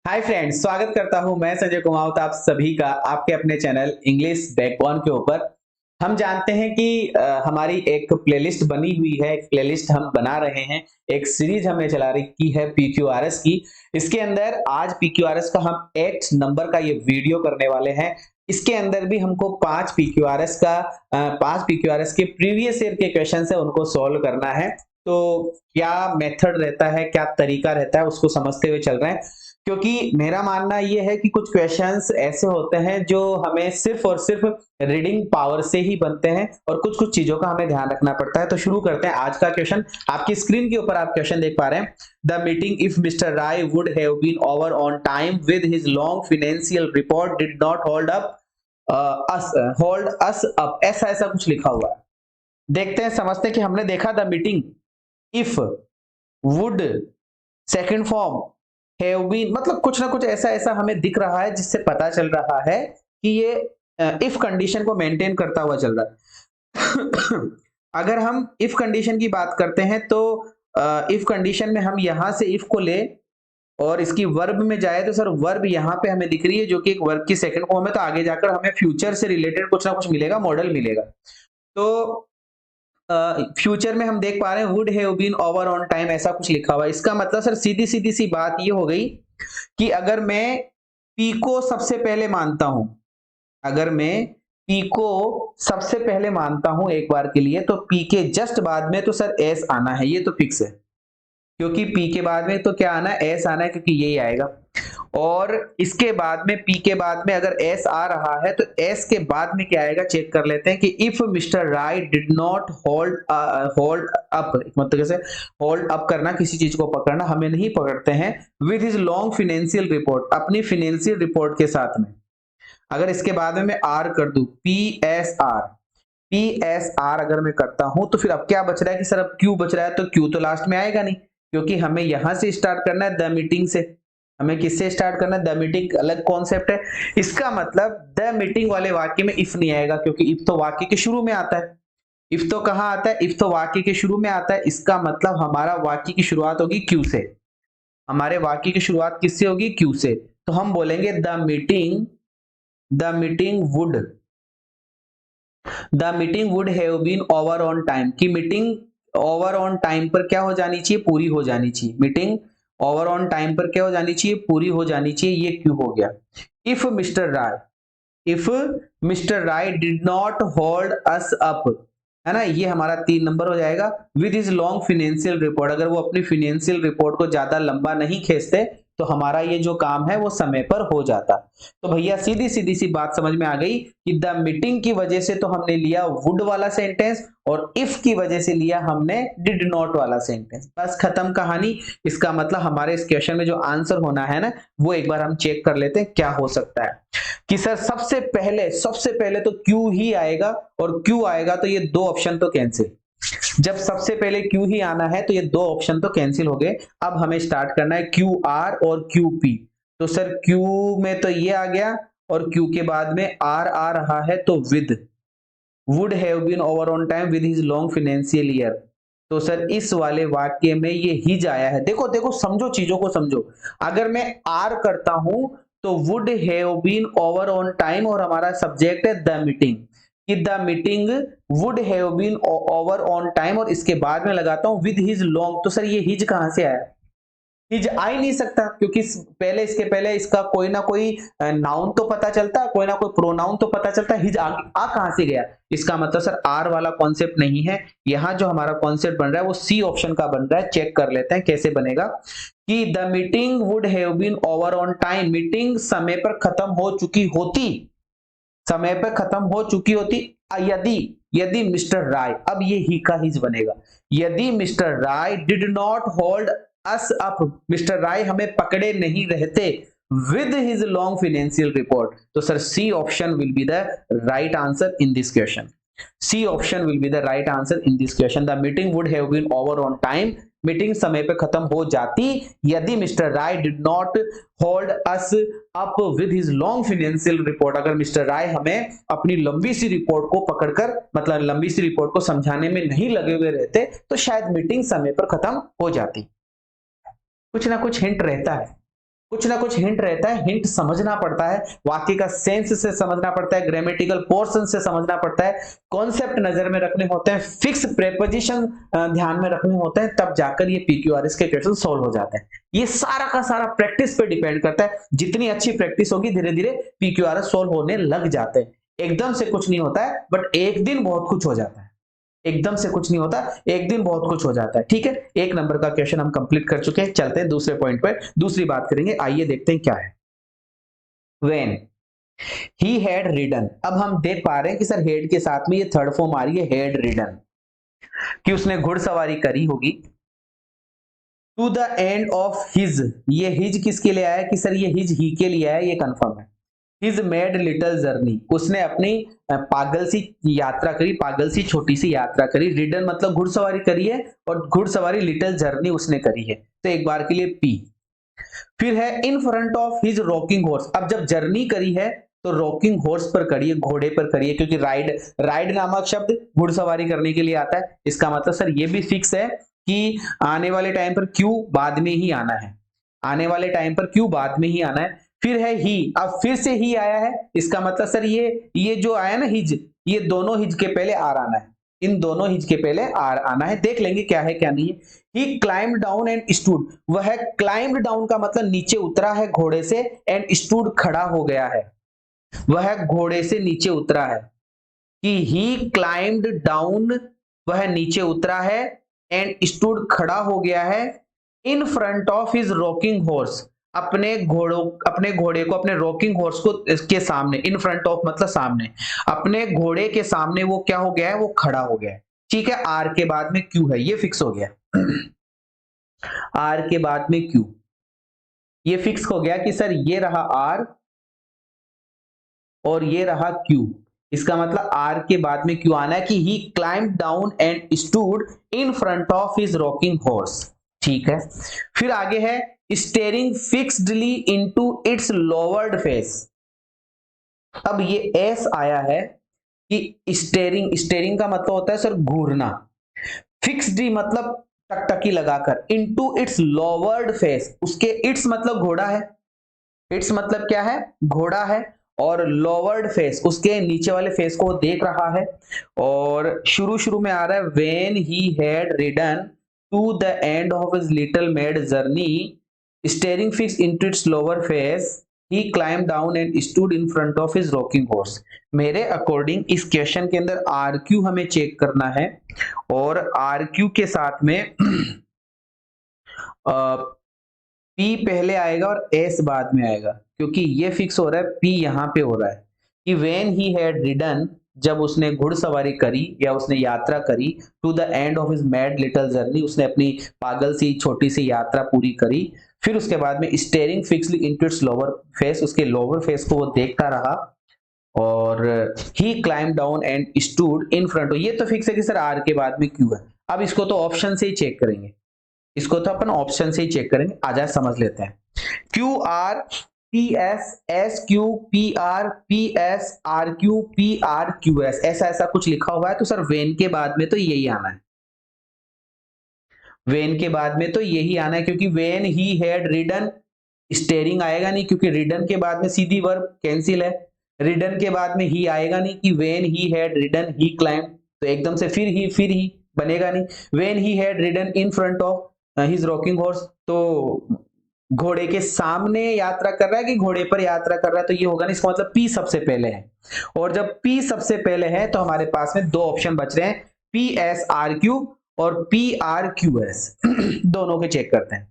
Hi friends, स्वागत करता हूं मैं संजय कुमावत आप सभी का आपके अपने चैनल इंग्लिश बैकबोन के ऊपर। हम जानते हैं कि हमारी एक प्लेलिस्ट बनी हुई है, एक प्लेलिस्ट हम बना रहे हैं, एक सीरीज हमने चला रखी है पीक्यूआरएस की। इसके अंदर आज पीक्यूआरएस का हम 8 नंबर का ये वीडियो करने वाले हैं। इसके अंदर भी हमको 5 पीक्यूआरएस के प्रीवियस ईयर के क्वेश्चन है उनको सॉल्व करना है। तो क्या मेथड रहता है, क्या तरीका रहता है, उसको समझते हुए चल रहे हैं। क्योंकि मेरा मानना यह है कि कुछ क्वेश्चंस ऐसे होते हैं जो हमें सिर्फ और सिर्फ रीडिंग पावर से ही बनते हैं और कुछ कुछ चीजों का हमें ध्यान रखना पड़ता है। तो शुरू करते हैं आज का क्वेश्चन। आपकी स्क्रीन के ऊपर आप क्वेश्चन देख पा रहे हैं। The meeting if mister Rai would have been over on time with his long financial report did not hold us up, ऐसा ऐसा कुछ लिखा हुआ है। देखते हैं, समझते हैं कि हमने देखा the meeting if would second form have been, मतलब कुछ ना कुछ ऐसा ऐसा हमें दिख रहा है जिससे पता चल रहा है कि ये इफ कंडीशन को मेंटेन करता हुआ चल रहा है। अगर हम इफ कंडीशन की बात करते हैं तो इफ कंडीशन में हम यहां से इफ को ले और इसकी वर्ब में जाए तो सर वर्ब यहाँ पे हमें दिख रही है जो कि एक वर्ब की सेकंड फॉर्म है। तो आगे जाकर हमें फ्यूचर से रिलेटेड कुछ ना कुछ मिलेगा, मॉडल मिलेगा। तो फ्यूचर में हम देख पा रहे हैं would have been over on time, ऐसा कुछ लिखा हुआ है। इसका मतलब सर सीधी सीधी सी बात ये हो गई कि अगर मैं पी को सबसे पहले मानता हूं, अगर मैं पी को सबसे पहले मानता हूं एक बार के लिए, तो पी के जस्ट बाद में तो सर एस आना है, ये तो फिक्स है। क्योंकि पी के बाद में तो क्या आना है, एस आना है, क्योंकि यही आएगा। और इसके बाद में पी के बाद में अगर एस आ रहा है तो एस के बाद में क्या आएगा, चेक कर लेते हैं कि if mister Rai did not hold up, मतलब कैसे होल्ड अप करना, किसी चीज को पकड़ना, हमें नहीं पकड़ते हैं। With his long financial report, अपनी फाइनेंशियल रिपोर्ट के साथ में अगर इसके बाद में मैं आर कर दूं, पी एस आर अगर मैं करता हूं तो फिर अब क्या बच रहा है कि सर अब क्यू बच रहा है। तो क्यू तो लास्ट में आएगा नहीं, क्योंकि हमें यहां से स्टार्ट करना है द मीटिंग से। हमें किससे स्टार्ट करना है, द मीटिंग अलग कॉन्सेप्ट है। इसका मतलब द मीटिंग वाले वाक्य में इफ नहीं आएगा, क्योंकि इफ तो वाक्य के शुरू में आता है। इफ तो कहां आता है, इफ तो वाक्य के शुरू में आता है। इसका मतलब हमारा वाक्य की शुरुआत होगी क्यू से। हमारे वाक्य की शुरुआत किससे होगी, क्यू से। तो हम बोलेंगे the meeting would have been over on time, की मीटिंग ओवर ऑन टाइम पर क्या हो जानी चाहिए, पूरी हो जानी चाहिए। मीटिंग ओवर ऑन टाइम पर क्या हो जानी चाहिए, पूरी हो जानी चाहिए। ये क्यों हो गया। If mister Rai if mister Rai did not hold us up, है ना, ये हमारा 3 नंबर हो जाएगा। With his long financial report, अगर वो अपनी फाइनेंशियल रिपोर्ट को ज्यादा लंबा नहीं खींचते तो हमारा ये जो काम है वो समय पर हो जाता। तो भैया सीधी सीधी सी बात समझ में आ गई कि द मीटिंग की वजह से तो हमने लिया वुड वाला सेंटेंस और इफ की वजह से लिया हमने डिड नॉट वाला सेंटेंस। बस खत्म कहानी। इसका मतलब हमारे इस क्वेश्चन में जो आंसर होना है ना, वो एक बार हम चेक कर लेते हैं क्या हो सकता है। कि सर सबसे पहले तो क्यू ही आएगा, और क्यू आएगा तो ये 2 ऑप्शन तो कैंसिल। जब सबसे पहले क्यू ही आना है तो ये 2 ऑप्शन तो कैंसिल हो गए। अब हमें स्टार्ट करना है क्यू आर और क्यू पी। तो सर क्यू में तो ये आ गया और क्यू के बाद में आर आ रहा है, तो with would have been over on time with his long financial year. तो सर इस वाले वाक्य में ये हिज आया है। देखो देखो, समझो, चीजों को समझो। अगर मैं आर करता हूं तो would have been over on time और हमारा सब्जेक्ट है द मीटिंग, कि the meeting would have been over on time, और इसके बाद में लगाता हूं विद हिज लॉन्ग। तो सर ये हिज कहां से आया, हिज आ ही नहीं सकता, क्योंकि इसके पहले इसका कोई ना कोई नाउन तो पता चलता, कोई ना कोई प्रोनाउन तो पता चलता। हिज आ कहां से गया। इसका मतलब सर आर वाला कॉन्सेप्ट नहीं है। यहां जो हमारा कॉन्सेप्ट बन रहा है वो सी ऑप्शन का बन रहा है। चेक कर लेते हैं कैसे बनेगा। कि the meeting would have been over on time, meeting समय पर खत्म हो चुकी होती, समय पर खत्म हो चुकी होती यदि यदि मिस्टर राय, अब ये ही का हिज बनेगा, यदि mister Rai did not hold us up, mister Rai हमें पकड़े नहीं रहते with his long financial report. तो sir C option will be the right answer in this question. C option will be the right answer in this question. The meeting would have been over on time, meeting समय पे खत्म हो जाती यदि mister Rai did not hold us up with his long financial report. अगर mister Rai हमें अपनी लंबी सी रिपोर्ट को पकड़कर, मतलब लंबी सी रिपोर्ट को समझाने में नहीं लगे हुए रहते, तो शायद मीटिंग समय पर खत्म हो जाती। कुछ ना कुछ हिंट रहता है, कुछ ना कुछ हिंट रहता है, हिंट समझना पड़ता है, वाक्य का सेंस से समझना पड़ता है, ग्रामेटिकल पोर्शन से समझना पड़ता है, कॉन्सेप्ट नजर में रखने होते हैं, फिक्स प्रेपोजिशन ध्यान में रखने होते हैं, तब जाकर ये पीक्यूआरएस के क्वेश्चन सॉल्व हो जाते हैं। ये सारा का सारा प्रैक्टिस पे डिपेंड करता है, जितनी अच्छी प्रैक्टिस होगी धीरे धीरे पीक्यूआरएस सॉल्व होने लग जाते हैं। एकदम से कुछ नहीं होता है, बट एक दिन बहुत कुछ हो जाता है। एकदम से कुछ नहीं होता, एक दिन बहुत कुछ हो जाता है। ठीक है, एक नंबर का क्वेश्चन हम कंप्लीट कर चुके हैं। चलते हैं दूसरे पॉइंट पर, दूसरी बात करेंगे। आइए देखते हैं क्या है। When he had ridden, अब हम देख पा रहे हैं कि सर हेड के साथ में ये थर्ड फॉर्म आ रही है, हेड रिडन, कि उसने घुड़सवारी करी होगी। To the end of his, ये हिज किसके लिए आया कि सर ये हिज ही के लिए आया, ये कंफर्म है। हिज मेड लिटिल जर्नी, उसने अपनी पागल सी यात्रा करी, पागल सी छोटी सी यात्रा करी। रिडन मतलब घुड़सवारी करी है, और घुड़सवारी लिटिल जर्नी उसने करी है, तो एक बार के लिए पी। फिर है इन front of his rocking horse, अब जब जर्नी करी है तो रॉकिंग हॉर्स पर करी है, घोड़े पर करी है, क्योंकि राइड, राइड नामक शब्द घुड़सवारी करने के लिए आता है। इसका मतलब सर ये भी फिक्स है कि आने वाले टाइम पर क्यों बाद में ही आना है, आने वाले टाइम पर क्यों बाद में ही आना है। फिर है ही, अब फिर से ही आया है, इसका मतलब सर ये जो आया ना हिज, ये दोनों हिज के पहले आर आना है, इन दोनों हिज के पहले आर आना है। देख लेंगे क्या है क्या नहीं है। ही क्लाइम्ब डाउन एंड स्टूड, वह क्लाइम्ब डाउन का मतलब नीचे उतरा है घोड़े से, एंड स्टूड खड़ा हो गया है, वह घोड़े से नीचे उतरा है। कि ही क्लाइम्ड डाउन, वह नीचे उतरा है, एंड स्टूड खड़ा हो गया है, इन front of his rocking horse, अपने घोड़े को, अपने रॉकिंग हॉर्स को इसके सामने, इन फ्रंट ऑफ मतलब सामने, अपने घोड़े के सामने वो क्या हो गया है, वो खड़ा हो गया है। ठीक है, आर के बाद में क्यू है, ये फिक्स हो गया। आर के बाद में क्यू, ये फिक्स हो गया कि सर ये रहा आर और ये रहा क्यू। इसका मतलब आर के बाद में क्यू आना है कि he climb down and stood in front of his rocking horse. ठीक है, फिर आगे है staring fixedly into its lowered face. अब ये एस आया है कि स्टेरिंग, स्टेरिंग का मतलब होता है सर घूरना, फिक्स्ड मतलब टकटकी लगाकर, इनटू इट्स लोवर्ड फेस, उसके इट्स मतलब घोड़ा है, इट्स मतलब क्या है, घोड़ा है, और लोवर्ड फेस उसके नीचे वाले फेस को वो देख रहा है। और शुरू शुरू में आ रहा है when he had ridden to the end of his little mad journey staring fix into its lower face he climb down and stood in front of his rocking horse. मेरे अकॉर्डिंग इस क्वेश्चन के अंदर are Q हमें check करना है, और are Q के साथ में पी पहले आएगा और एस बाद में आएगा, क्योंकि ये फिक्स हो रहा है, पी यहां पे हो रहा है कि व्हेन ही हैड रिडन, जब उसने घुड़सवारी करी या उसने यात्रा करी, to the end of his mad little journey, उसने अपनी पागल सी छोटी सी यात्रा पूरी करी। फिर उसके बाद में staring fixedly into its lower face, उसके लोअर फेस को वो देखता रहा, और he climb down and stood in front. ये तो फिक्स है कि सर आर के बाद में क्यू है। अब इसको तो ऑप्शन से ही चेक करेंगे, इसको तो अपन ऑप्शन से ही चेक करेंगे। आ जाए समझ लेते हैं। Q R P S, S Q P S, R Q S, ऐसा ऐसा कुछ लिखा हुआ है, तो सर वेन के बाद में तो यही आना है, वेन के बाद में तो यही आना है, क्योंकि when he had ridden, steering आएगा नहीं, क्योंकि रिडन के बाद में सीधी वर्ब कैंसिल है। रिडन के बाद में ही आएगा नहीं कि when he had ridden he climb, तो एकदम से फिर ही बनेगा नहीं। When he had ridden in front of his rocking horse, तो घोड़े के सामने यात्रा कर रहा है कि घोड़े पर यात्रा कर रहा है, तो ये होगा नहीं। इसका मतलब पी सबसे पहले है, और जब पी सबसे पहले है तो हमारे पास में दो ऑप्शन बच रहे हैं, पी एस आर क्यू और पी आर क्यू एस। दोनों के चेक करते हैं।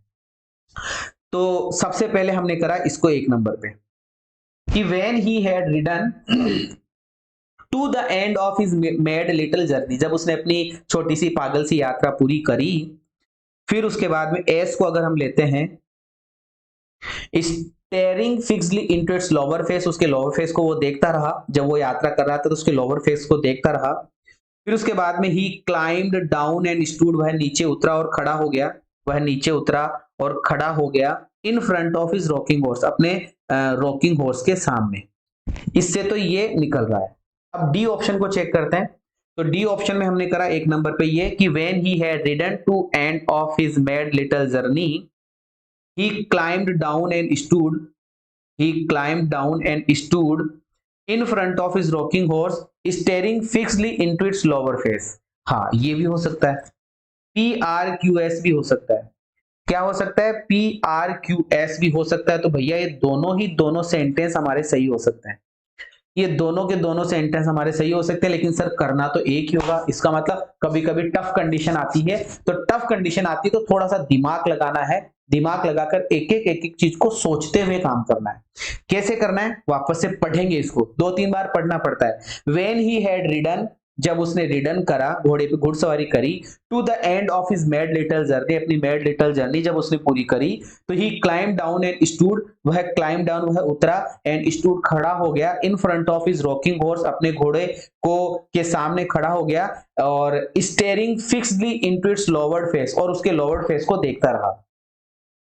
तो सबसे पहले हमने करा इसको एक नंबर पे कि when he had ridden to the end of his mad little journey, जब उसने अपनी छोटी सी पागल सी यात्रा पूरी करी। फिर उसके बाद में एस को अगर हम लेते हैं, staring fixedly into its lower face, उसके लोअर फेस को वो देखता रहा, जब वो यात्रा कर रहा था तो उसके लोअर फेस को देखता रहा। फिर उसके बाद में ही क्लाइम्ड डाउन एंड स्टूड, वह नीचे उतरा और खड़ा हो गया, वह नीचे उतरा और खड़ा हो गया, in front of his rocking horse, अपने रॉकिंग हॉर्स के सामने। इससे तो ये निकल रहा है। अब डी ऑप्शन को चेक करते हैं। तो डी ऑप्शन में हमने करा एक नंबर पे ये कि when he had ridden to end of his mad little journey he climbed down and stood he climbed down and stood in front of his rocking horse staring fixedly into its lower face। हाँ, ये भी हो सकता है, PRQS भी हो सकता है। क्या हो सकता है? PRQS भी हो सकता है। तो भैया ये दोनों सेंटेंस हमारे सही हो सकते हैं, ये दोनों के दोनों सेंटेंस हमारे सही हो सकते हैं, लेकिन सर करना तो एक ही होगा। इसका मतलब कभी कभी टफ कंडीशन आती है, तो टफ कंडीशन आती है तो थोड़ा सा दिमाग लगाना है, दिमाग लगाकर एक एक चीज को सोचते हुए काम करना है। कैसे करना है वापस से पढ़ेंगे, इसको 2-3 बार पढ़ना पड़ता है। व्हेन ही हैड रिडन, जब उसने रिडन करा, घोड़े पे घुड़सवारी करी, to the end of his mad little journey, अपनी मैड लिटिल जर्नी जब उसने पूरी करी, तो he climb down and stood, वह क्लाइम डाउन वह उतरा, एंड स्टूड खड़ा हो गया, in front of his rocking horse, अपने घोड़े को के सामने खड़ा हो गया, और staring fixedly into its lowered face, और उसके लोवर्ड फेस को देखता रहा।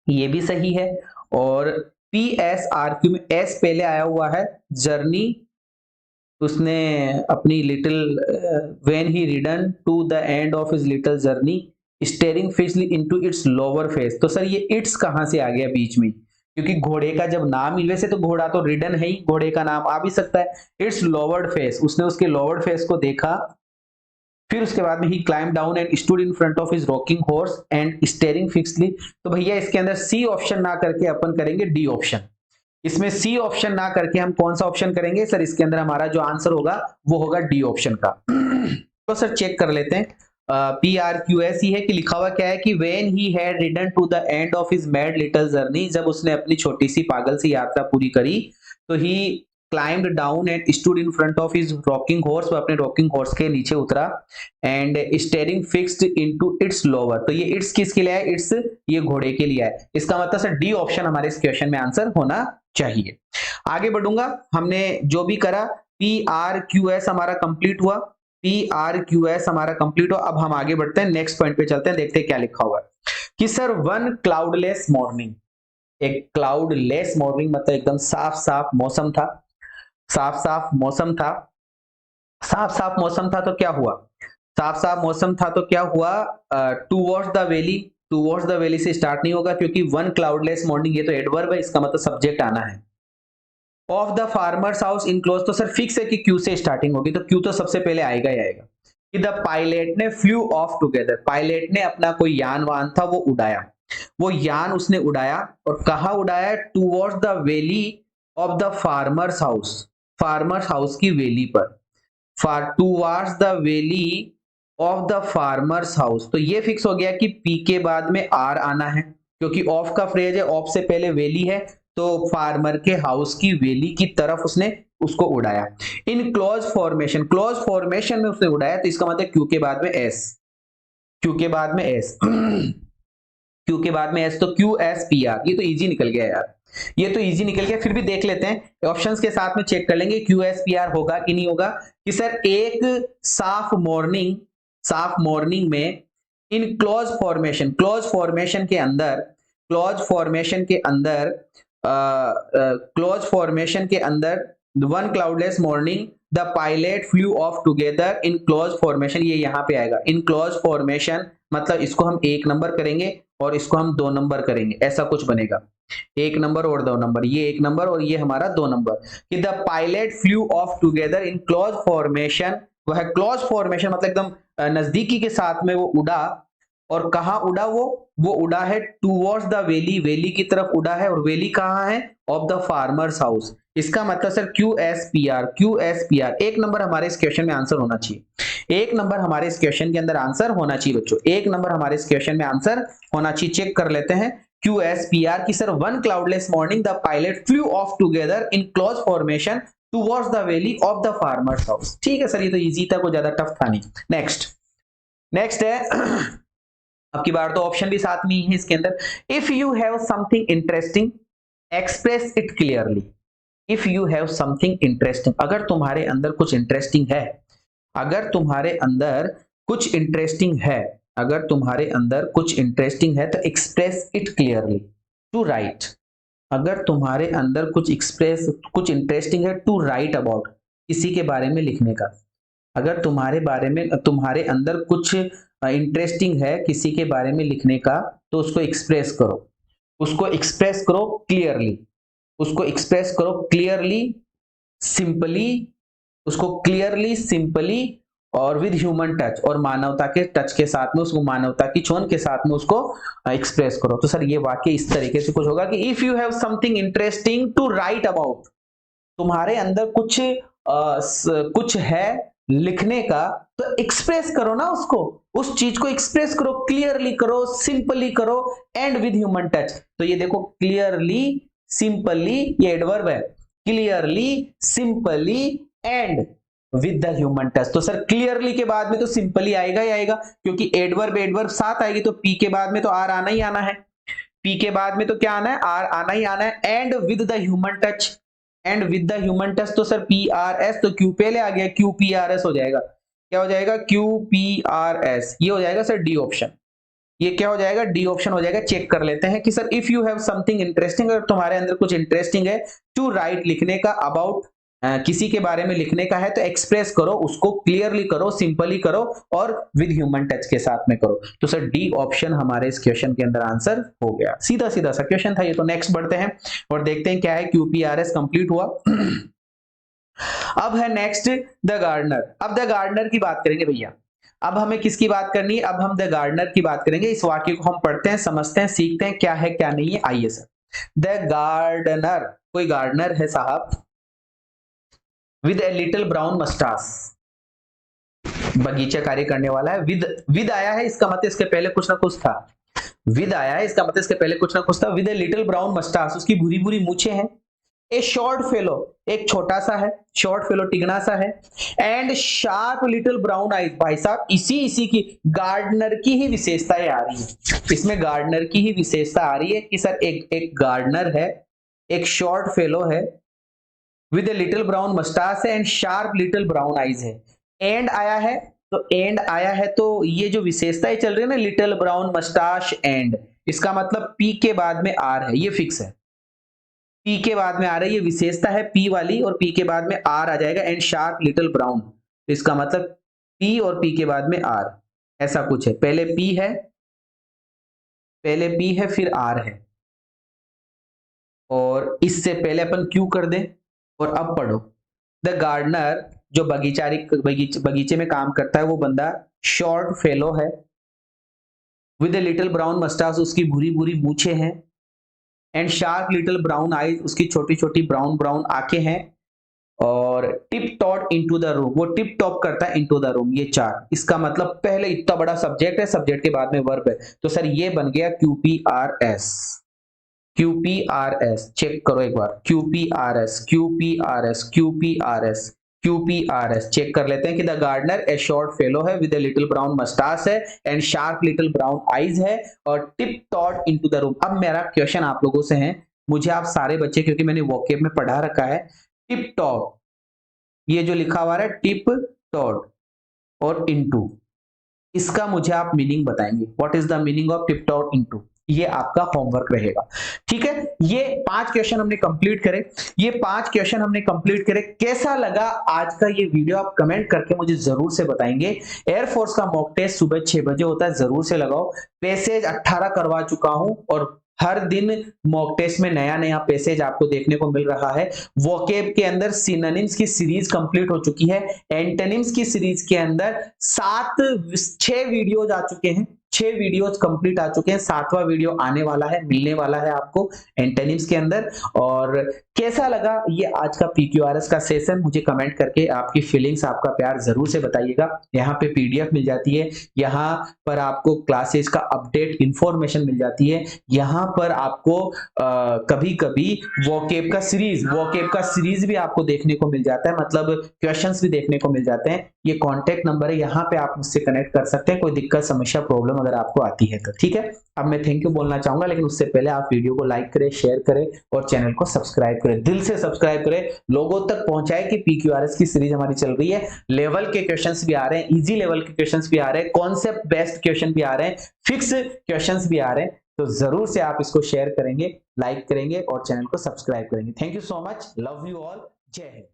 ये भी सही है। और PSRQ में एस पहले आया हुआ है, जर्नी, उसने अपनी little, when he ridden to the end of his little journey staring fixedly into its lower face. तो सर ये इट्स कहां से आ गया बीच में? क्योंकि घोड़े का जब नाम ही, वैसे तो घोड़ा तो रिडन है ही, घोड़े का नाम आ भी सकता है। इट्स लोवर्ड फेस, उसने उसके लोवर्ड फेस को देखा। फिर उसके बाद में he climb down and stood in front of his rocking horse and staring fixedly. तो भैया इसके अंदर सी ऑप्शन ना करके अपन करेंगे डी ऑप्शन। इसमें सी ऑप्शन ना करके हम कौन सा ऑप्शन करेंगे सर? इसके अंदर हमारा जो आंसर होगा वो होगा डी ऑप्शन का। तो सर चेक कर लेते हैं। PRQS ही है कि लिखा हुआ क्या है कि when he had ridden to the end of his mad little journey, जब उसने अपनी छोटी सी पागल सी यात्रा पूरी करी, तो he climbed down and stood in front of his rocking horse, वो अपने रॉकिंग हॉर्स के नीचे उतरा, and staring fixed into its lower. तो ये इट्स किसके लिए है? इट्स ये घोड़े के लिए है। इसका मतलब सर डी ऑप्शन हमारे इस क्वेश्चन में आंसर होना चाहिए। आगे बढ़ूंगा, हमने जो भी करा PRQS हमारा कंप्लीट हुआ, PRQS हमारा कंप्लीट हुआ। अब हम आगे बढ़ते हैं, नेक्स्ट पॉइंट पे चलते हैं, देखते हैं क्या लिखा हुआ है कि सर वन क्लाउडलेस मॉर्निंग, एक क्लाउडलेस मॉर्निंग मतलब एकदम साफ साफ मौसम था, साफ साफ मौसम था, साफ साफ मौसम था। तो क्या हुआ? साफ साफ मौसम था तो क्या हुआ? Towards the valley, towards the valley से स्टार्ट नहीं होगा क्योंकि वन क्लाउडलेस मॉर्निंग ये तो एडवर्ब है, इसका मतलब सब्जेक्ट आना है। Of the farmers house enclose, तो सर फिक्स है कि क्यू से स्टार्टिंग होगी, तो क्यू तो सबसे पहले आएगा ही आएगा। कि द पायलट ने फ्लू ऑफ टुगेदर, पायलट ने अपना कोई यान वान था वो उड़ाया, वो यान उसने उड़ाया, और कहा उड़ाया? Towards the valley of the farmers house, farmers house की वैली पर, far towards the valley of the farmers house. तो ये फिक्स हो गया कि पी के बाद में आर आना है, क्योंकि ऑफ का फ्रेज है, ऑफ से पहले वैली है, तो फार्मर के हाउस की वैली की तरफ उसने उसको उड़ाया। In close formation, close formation में उसने उड़ाया, तो इसका मतलब क्यू के बाद में एस, क्यू के बाद में एस, क्यू के बाद में एस, तो QSPR। ये तो इजी निकल गया यार, ये तो इजी निकल गया। फिर भी देख लेते हैं, ऑप्शंस के साथ में चेक कर लेंगे QSPR होगा कि नहीं होगा। कि सर एक साफ मॉर्निंग, साफ मॉर्निंग में in close formation, close formation के अंदर, क्लोज फॉर्मेशन के अंदर, क्लोज फॉर्मेशन के अंदर, one cloudless morning the pilot flew off together in close formation, ये यहां पे आएगा। इन क्लोज फॉर्मेशन मतलब इसको हम 1 नंबर करेंगे और इसको हम 2 नंबर करेंगे, ऐसा कुछ बनेगा। 1 नंबर और 2 नंबर, ये 1 नंबर और ये हमारा 2 नंबर। कि the pilot flew off together in close formation, वह क्लोज फॉर्मेशन मतलब एकदम नजदीकी के साथ में वो उड़ा, और कहां उड़ा? वो उड़ा है टूवर्ड्स द वैली, वैली की तरफ उड़ा है, और वैली कहां है? Of the farmers house. इसका मतलब सर QSPR, QSPR 1 नंबर हमारे इस क्वेश्चन में आंसर होना चाहिए। 1 नंबर हमारे इस क्वेश्चन के अंदर आंसर होना चाहिए बच्चों, 1 नंबर हमारे इस क्वेश्चन में आंसर होना चाहिए। चेक कर लेते हैं QSPR की sir one cloudless morning the pilot flew off together in close formation towards the valley of the farmers house. ठीक है सर, ये तो इजी था, कोई ज्यादा टफ था नहीं। नेक्स्ट, नेक्स्ट है आपकी बार, तो ऑप्शन भी साथ में ही है इसके अंदर। If you have something interesting express it clearly, if you have something interesting, अगर तुम्हारे अंदर कुछ इंटरेस्टिंग है, अगर तुम्हारे अंदर कुछ इंटरेस्टिंग है, अगर तुम्हारे अंदर कुछ इंटरेस्टिंग है, तो express it clearly, to write. अगर तुम्हारे अंदर कुछ एक्सप्रेस, कुछ इंटरेस्टिंग है, टू राइट अबाउट, किसी के बारे में लिखने का। अगर तुम्हारे बारे में, तुम्हारे अंदर कुछ इंटरेस्टिंग है किसी के बारे में लिखने का, तो उसको एक्सप्रेस करो। उसको एक्सप्रेस करो क्लियरली, उसको एक्सप्रेस करो क्लियरली, सिंपली, उसको क्लियरली, सिंपली और विद ह्यूमन टच, और मानवता के टच के साथ में, उसको मानवता की छोन के साथ में उसको एक्सप्रेस करो। तो सर ये वाक्य इस तरीके से कुछ होगा कि if you have something interesting to write about, तुम्हारे अंदर कुछ है लिखने का, तो एक्सप्रेस करो ना उसको, उस चीज को एक्सप्रेस करो, क्लियरली करो, सिंपली करो एंड विद ह्यूमन टच। तो ये देखो क्लियरली, सिंपली, ये एडवर्ब है, clearly, simply and with the human touch. तो सर क्लियरली के बाद में तो सिंपली आएगा ही आएगा, क्योंकि एडवर्ब साथ आएगी, तो पी के बाद में तो आर आना ही आना है, पी के बाद में तो क्या आना है, आर आना ही आना है, and with the human touch, and with the human touch. तो सर पी आर एस, तो क्यू पहले आ गया, क्यू पी आर एस हो जाएगा, क्या हो जाएगा, क्यू पी आर एस, ये हो जाएगा सर डी ऑप्शन, ये क्या हो जाएगा, डी ऑप्शन हो जाएगा। चेक कर लेते हैं कि sir if you have something interesting, अगर तुम्हारे अंदर कुछ इंटरेस्टिंग है, टू राइट लिखने का, अबाउट किसी के बारे में लिखने का है, तो एक्सप्रेस करो, उसको क्लियरली करो, सिंपली करो और विद ह्यूमन टच के साथ में करो। तो सर डी ऑप्शन हमारे इस क्वेश्चन के अंदर आंसर हो गया, सीधा सीधा सा क्वेश्चन था ये। तो नेक्स्ट बढ़ते हैं और देखते हैं क्या है, क्यूपीआरएस कंप्लीट हुआ। अब है नेक्स्ट द गार्डनर। अब द गार्डनर की बात करेंगे भैया, अब हमें किसकी बात करनी है, अब हम द गार्डनर की बात करेंगे। इस वाक्य को हम पढ़ते हैं, समझते हैं, सीखते हैं क्या है क्या नहीं है। आइए सर, द गार्डनर, कोई गार्डनर है साहब, विद ए लिटिल ब्राउन मस्टास, बगीचा कार्य करने वाला है। विद आया है, इसका मतलब इसके पहले कुछ ना कुछ था, विद आया है, इसका मतलब इसके पहले कुछ ना कुछ था। विद ए लिटिल ब्राउन मस्टास, उसकी भूरी भूरी मूछें हैं। ए शॉर्ट फेलो, एक छोटा सा है, शॉर्ट फेलो टिगना सा है। And sharp little brown eyes, भाई साहब इसी की गार्डनर की ही विशेषताएं आ रही है, इसमें गार्डनर की ही विशेषता आ रही है कि सर एक गार्डनर है, एक शॉर्ट फेलो है, with a little brown moustache है and sharp little brown eyes है। एंड आया है, तो एंड आया है, तो ये जो विशेषताएं चल रही है ना, लिटिल ब्राउन मस्टाश एंड, इसका मतलब पी के बाद में आर है, ये फिक्स है, पी के बाद में आ रहा है, ये विशेषता है पी वाली, और पी के बाद में आर आ जाएगा, एंड शार्प लिटिल ब्राउन, इसका मतलब पी और पी के बाद में आर, ऐसा कुछ है। पहले पी है, पहले पी है फिर आर है, और इससे पहले अपन क्यू कर दें, और अब पढ़ो, द गार्डनर जो बगीचे में काम करता है, वो बंदा शॉर्ट फेलो है, विद ए लिटिल ब्राउन मस्टास, उसकी भूरी भूरी मूछे हैं, and sharp little brown eyes, उसकी छोटी छोटी ब्राउन ब्राउन आंखें हैं, और tiptoed into the room, वो टिप टॉप करता है इनटू द रूम, ये चार। इसका मतलब पहले इतना बड़ा सब्जेक्ट है, सब्जेक्ट के बाद में वर्ब है, तो सर ये बन गया क्यूपीआरएस, क्यूपीआरएस। चेक करो एक बार, क्यूपीआरएस, क्यूपीआरएस, क्यूपीआरएस, क्यूपीआरएस। चेक कर लेते हैं कि the gardener a short fellow है, with a little brown moustache है and sharp little brown eyes है, और tiptoed into the room. अब मेरा क्वेश्चन आप लोगों से है, मुझे आप सारे बच्चे, क्योंकि मैंने वोकेब में पढ़ा रखा है, टिप टॉप, ये जो लिखा हुआ है टिप टॉट और इनटू, इसका मुझे आप मीनिंग बताएंगे, what is the meaning of tip taught into, ये आपका होमवर्क रहेगा। ठीक है, ये 5 क्वेश्चन हमने कंप्लीट करे, ये 5 क्वेश्चन हमने कंप्लीट करे। कैसा लगा आज का ये वीडियो, आप कमेंट करके मुझे जरूर से बताएंगे। एयरफोर्स का मॉक टेस्ट सुबह 6 बजे होता है, जरूर से लगाओ। पैसेज 18 करवा चुका हूं, और हर दिन मॉक टेस्ट में नया नया पैसेज आपको देखने को मिल रहा है। वोकेब के अंदर सिनोनिम्स की सीरीज कंप्लीट हो चुकी है, एंटोनिम्स की सीरीज के अंदर 6 वीडियोज आ चुके हैं, 6 वीडियोज कंप्लीट आ चुके हैं, 7वां वीडियो आने वाला है, मिलने वाला है आपको एंटोनिम्स के अंदर। और कैसा लगा ये आज का पीक्यूआरएस का सेशन, मुझे कमेंट करके आपकी फीलिंग्स, आपका प्यार जरूर से बताइएगा। यहाँ पे पीडीएफ मिल जाती है, यहाँ पर आपको क्लासेस का अपडेट इंफॉर्मेशन मिल जाती है, यहाँ पर आपको कभी कभी वोकेब का सीरीज भी आपको देखने को मिल जाता है, मतलब क्वेश्चंस भी देखने को मिल जाते हैं। ये कॉन्टेक्ट नंबर है, यहाँ पे आप मुझसे कनेक्ट कर सकते हैं, कोई दिक्कत समस्या प्रॉब्लम अगर आपको आती है तो। ठीक है, अब मैं थैंक यू बोलना चाहूंगा, लेकिन उससे पहले आप वीडियो को लाइक करें, शेयर करें और चैनल को सब्सक्राइब करें, दिल से सब्सक्राइब करें, लोगों तक पहुंचाए कि पीक्यूआरएस की सीरीज हमारी चल रही है। लेवल के क्वेश्चंस भी आ रहे हैं, इजी लेवल के क्वेश्चंस भी आ रहे हैं, कॉन्सेप्ट बेस्ड क्वेश्चन भी आ रहे हैं, फिक्स क्वेश्चंस भी आ रहे हैं। तो जरूर से आप इसको शेयर करेंगे, लाइक करेंगे और चैनल को सब्सक्राइब करेंगे। Thank you so much, love you all, जय हिंद।